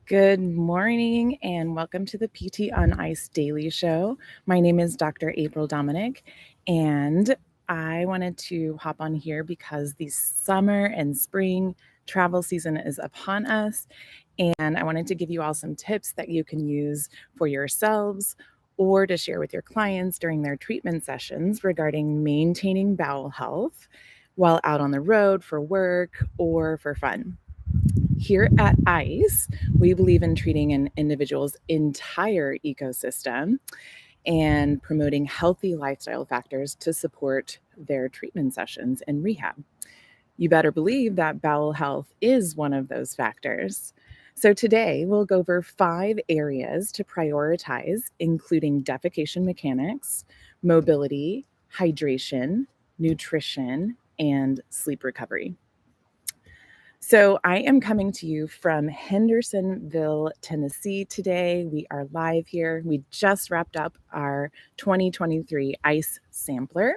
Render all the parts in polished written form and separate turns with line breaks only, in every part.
Good morning and welcome to the PT on Ice Daily Show. My name is Dr. April Dominic, and I wanted to hop on here because the summer and spring travel season is upon us, and I wanted to give you all some tips that you can use for yourselves or to share with your clients during their treatment sessions regarding maintaining bowel health while out on the road for work or for fun. Here at ICE, we believe in treating an individual's entire ecosystem and promoting healthy lifestyle factors to support their treatment sessions and rehab. You better believe that bowel health is one of those factors. So, today we'll go over 5 areas to prioritize, including defecation mechanics, mobility, hydration, nutrition, and sleep recovery. So I am coming to you from Hendersonville, Tennessee today. We are live here. We just wrapped up our 2023 ICE sampler.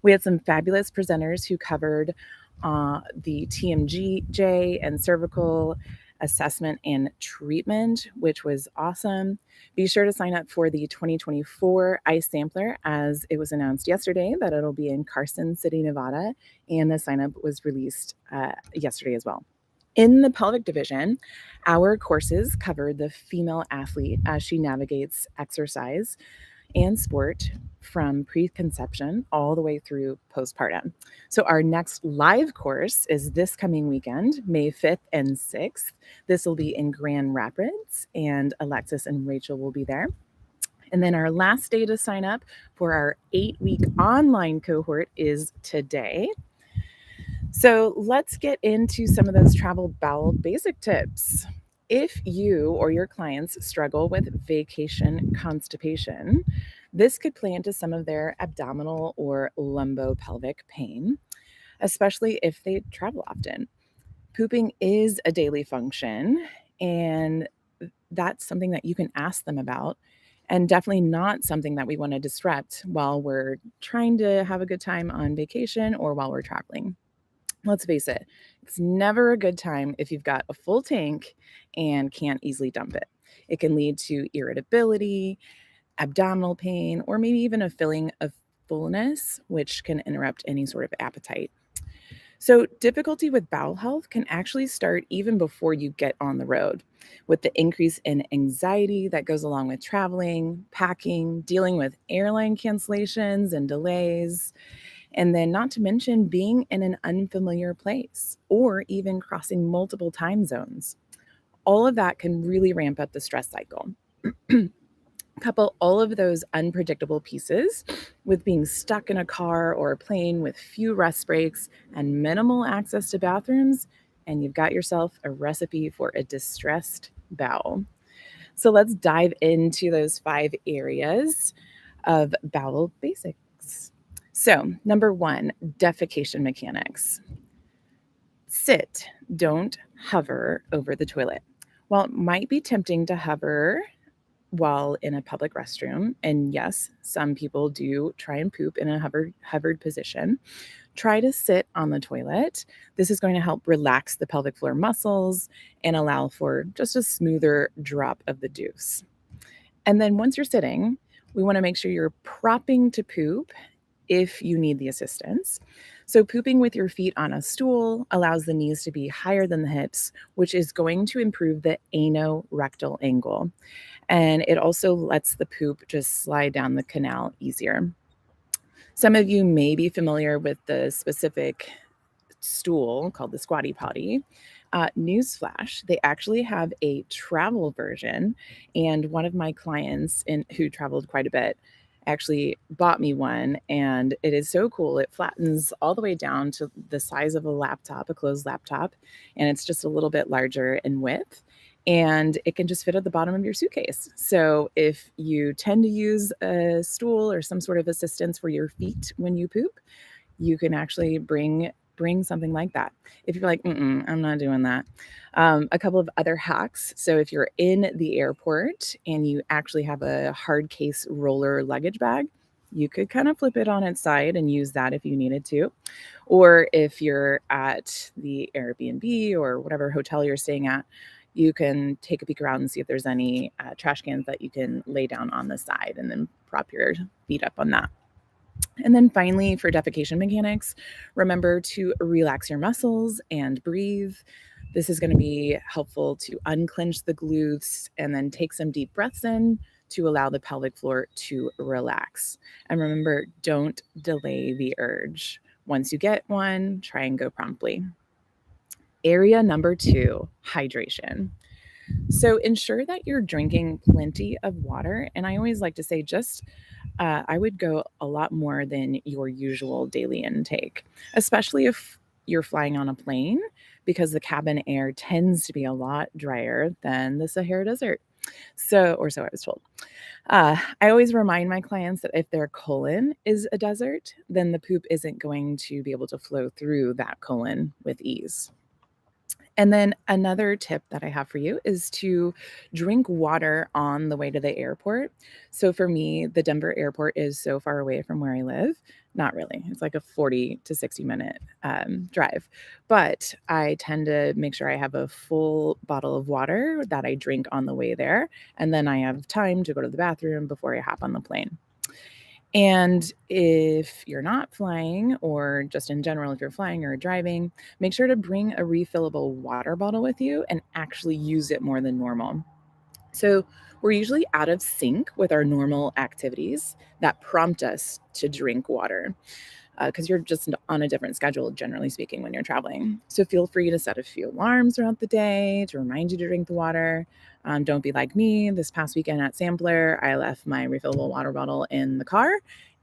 We had some fabulous presenters who covered the TMJ and cervical assessment and treatment, which was awesome. Be sure to sign up for the 2024 ICE sampler, as it was announced yesterday that it'll be in Carson City, Nevada, and the sign up was released yesterday as well. In the pelvic division, our courses cover the female athlete as she navigates exercise and sport from preconception all the way through postpartum. So, our next live course is this coming weekend, May 5th and 6th. This will be in Grand Rapids, and Alexis and Rachel will be there. And then our last day to sign up for our 8-week online cohort is today. So let's get into some of those travel bowel basic tips. If you or your clients struggle with vacation constipation, this could play into some of their abdominal or lumbopelvic pain, especially if they travel often. Pooping is a daily function, and that's something that you can ask them about, and definitely not something that we want to disrupt while we're trying to have a good time on vacation or while we're traveling. Let's face it, it's never a good time if you've got a full tank and can't easily dump it. It can lead to irritability, abdominal pain, or maybe even a feeling of fullness, which can interrupt any sort of appetite. So, difficulty with bowel health can actually start even before you get on the road, with the increase in anxiety that goes along with traveling, packing, dealing with airline cancellations and delays. And then, not to mention, being in an unfamiliar place or even crossing multiple time zones. All of that can really ramp up the stress cycle. Couple all of those unpredictable pieces with being stuck in a car or a plane with few rest breaks and minimal access to bathrooms, and you've got yourself a recipe for a distressed bowel. So let's dive into those 5 areas of bowel basics. So, number 1, defecation mechanics. Sit, don't hover over the toilet. While it might be tempting to hover while in a public restroom, and yes, some people do try and poop in a hovered position, try to sit on the toilet. This is going to help relax the pelvic floor muscles and allow for just a smoother drop of the deuce. And then once you're sitting, we want to make sure you're propping to poop if you need the assistance. So, pooping with your feet on a stool allows the knees to be higher than the hips, which is going to improve the anorectal angle. And it also lets the poop just slide down the canal easier. Some of you may be familiar with the specific stool called the squatty potty. Newsflash, they actually have a travel version. And one of my clients who traveled quite a bit actually bought me one, and it is so cool. It flattens all the way down to the size of a laptop, a closed laptop, and it's just a little bit larger in width. And it can just fit at the bottom of your suitcase. So if you tend to use a stool or some sort of assistance for your feet when you poop, you can actually bring something like that. If you're like, I'm not doing that. A couple of other hacks. So if you're in the airport and you actually have a hard case roller luggage bag, you could kind of flip it on its side and use that if you needed to. Or if you're at the Airbnb or whatever hotel you're staying at, you can take a peek around and see if there's any trash cans that you can lay down on the side and then prop your feet up on that. And then finally, for defecation mechanics, remember to relax your muscles and breathe. This is going to be helpful to unclench the glutes and then take some deep breaths in to allow the pelvic floor to relax. And remember, don't delay the urge. Once you get one, try and go promptly. Area number 2, hydration. So ensure that you're drinking plenty of water. And I always like to say, I would go a lot more than your usual daily intake, especially if you're flying on a plane, because the cabin air tends to be a lot drier than the Sahara Desert. Or so I was told. I always remind my clients that if their colon is a desert, then the poop isn't going to be able to flow through that colon with ease. And then another tip that I have for you is to drink water on the way to the airport. So for me, the Denver airport is so far away from where I live. Not really. It's like a 40 to 60-minute drive. But I tend to make sure I have a full bottle of water that I drink on the way there. And then I have time to go to the bathroom before I hop on the plane. And if you're not flying, or just in general, if you're flying or driving, make sure to bring a refillable water bottle with you and actually use it more than normal. So we're usually out of sync with our normal activities that prompt us to drink water, because you're just on a different schedule, generally speaking, when you're traveling. So feel free to set a few alarms throughout the day to remind you to drink the water. Don't be like me. This past weekend at Sampler, I left my refillable water bottle in the car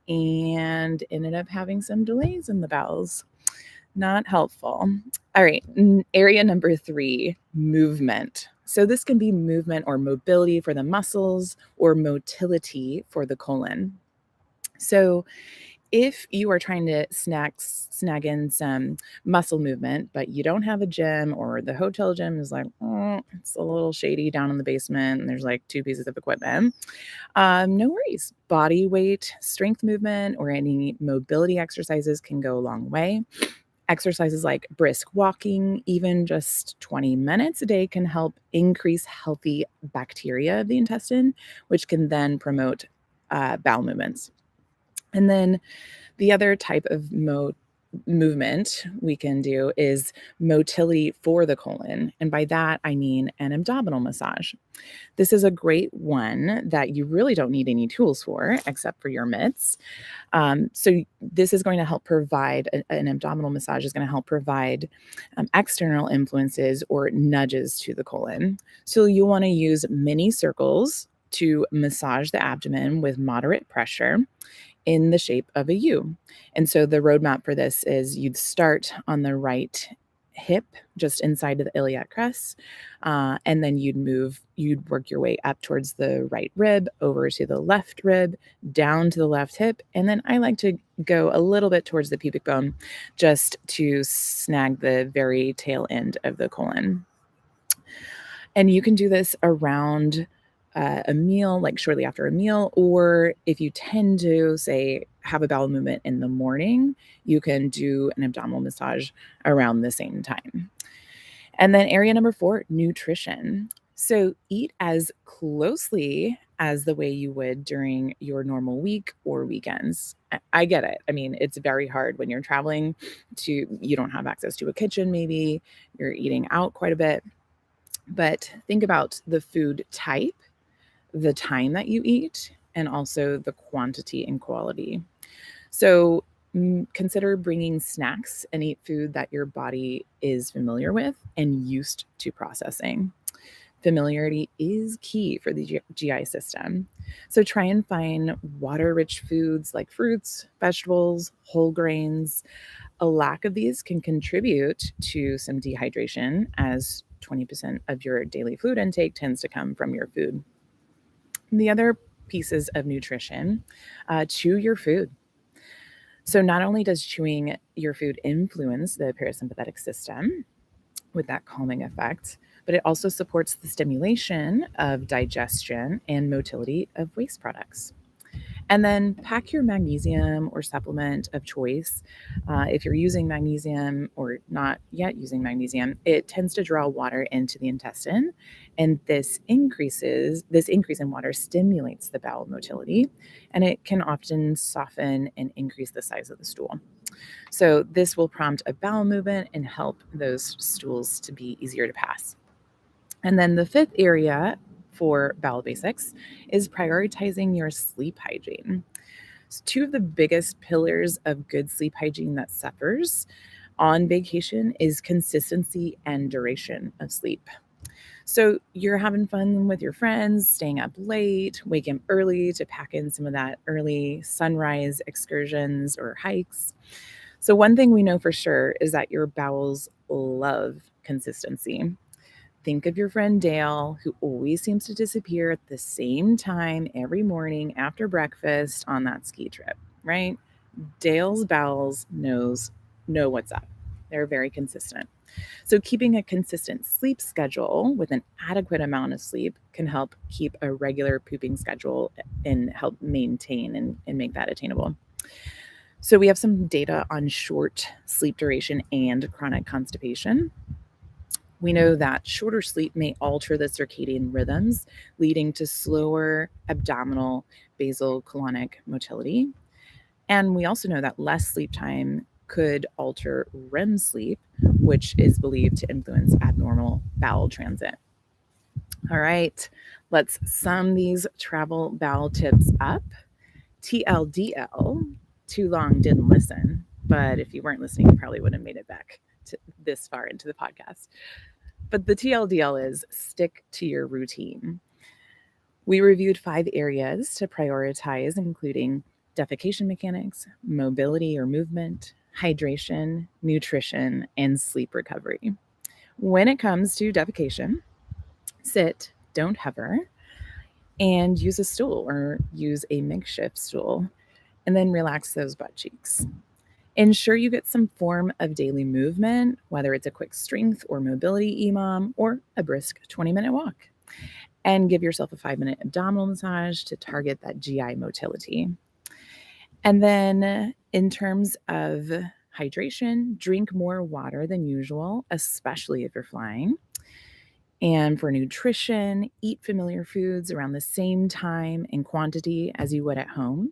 and ended up having some delays in the bowels. Not helpful. All right, area number 3, movement. So this can be movement or mobility for the muscles or motility for the colon. So if you are trying to snag in some muscle movement, but you don't have a gym, or the hotel gym is like, it's a little shady down in the basement and there's like 2 pieces of equipment, no worries. Body weight, strength movement, or any mobility exercises can go a long way. Exercises like brisk walking, even just 20 minutes a day, can help increase healthy bacteria of the intestine, which can then promote bowel movements. And then the other type of movement we can do is motility for the colon. And by that, I mean an abdominal massage. This is a great one that you really don't need any tools for except for your mitts. So this is going to help provide an abdominal massage is going to help provide external influences or nudges to the colon. So you'll want to use mini circles to massage the abdomen with moderate pressure in the shape of a U. And so the roadmap for this is you'd start on the right hip, just inside of the iliac crest, and then you'd work your way up towards the right rib, over to the left rib, down to the left hip, and then I like to go a little bit towards the pubic bone just to snag the very tail end of the colon. And you can do this around a meal, like shortly after a meal, or if you tend to, say, have a bowel movement in the morning, you can do an abdominal massage around the same time. And then area number 4, nutrition. So eat as closely as the way you would during your normal week or weekends. I get it. I mean, it's very hard when you're traveling you don't have access to a kitchen, maybe you're eating out quite a bit. But think about the food type, the time that you eat, and also the quantity and quality. So consider bringing snacks and eat food that your body is familiar with and used to processing. Familiarity is key for the GI system. So try and find water-rich foods like fruits, vegetables, whole grains. A lack of these can contribute to some dehydration, as 20% of your daily food intake tends to come from your food. The other pieces of nutrition, chew your food. So not only does chewing your food influence the parasympathetic system with that calming effect, but it also supports the stimulation of digestion and motility of waste products. And then pack your magnesium or supplement of choice. If you're using magnesium or not yet using magnesium, it tends to draw water into the intestine, and this increase in water stimulates the bowel motility, and it can often soften and increase the size of the stool. So this will prompt a bowel movement and help those stools to be easier to pass. And then the fifth area for bowel basics is prioritizing your sleep hygiene. So two of the biggest pillars of good sleep hygiene that suffers on vacation is consistency and duration of sleep. So you're having fun with your friends, staying up late, waking up early to pack in some of that early sunrise excursions or hikes. So one thing we know for sure is that your bowels love consistency. Think of your friend Dale, who always seems to disappear at the same time every morning after breakfast on that ski trip, right? Dale's bowels know what's up. They're very consistent. So keeping a consistent sleep schedule with an adequate amount of sleep can help keep a regular pooping schedule and help maintain and make that attainable. So we have some data on short sleep duration and chronic constipation. We know that shorter sleep may alter the circadian rhythms, leading to slower abdominal basal colonic motility. And we also know that less sleep time could alter REM sleep, which is believed to influence abnormal bowel transit. All right, let's sum these travel bowel tips up. TLDL, too long, didn't listen. But if you weren't listening, you probably wouldn't have made it back to this far into the podcast. But the TLDL is stick to your routine. We reviewed 5 areas to prioritize, including defecation mechanics, mobility or movement, hydration, nutrition, and sleep recovery. When it comes to defecation, sit, don't hover, and use a stool or use a makeshift stool, and then relax those butt cheeks. Ensure you get some form of daily movement, whether it's a quick strength or mobility EMOM or a brisk 20-minute walk. And give yourself a 5-minute abdominal massage to target that GI motility. And then in terms of hydration, drink more water than usual, especially if you're flying. And for nutrition, eat familiar foods around the same time and quantity as you would at home.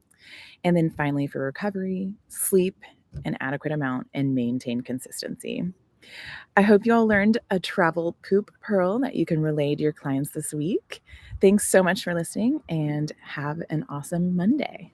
And then finally, for recovery, sleep an adequate amount and maintain consistency. I hope you all learned a travel poop pearl that you can relay to your clients this week. Thanks so much for listening and have an awesome Monday.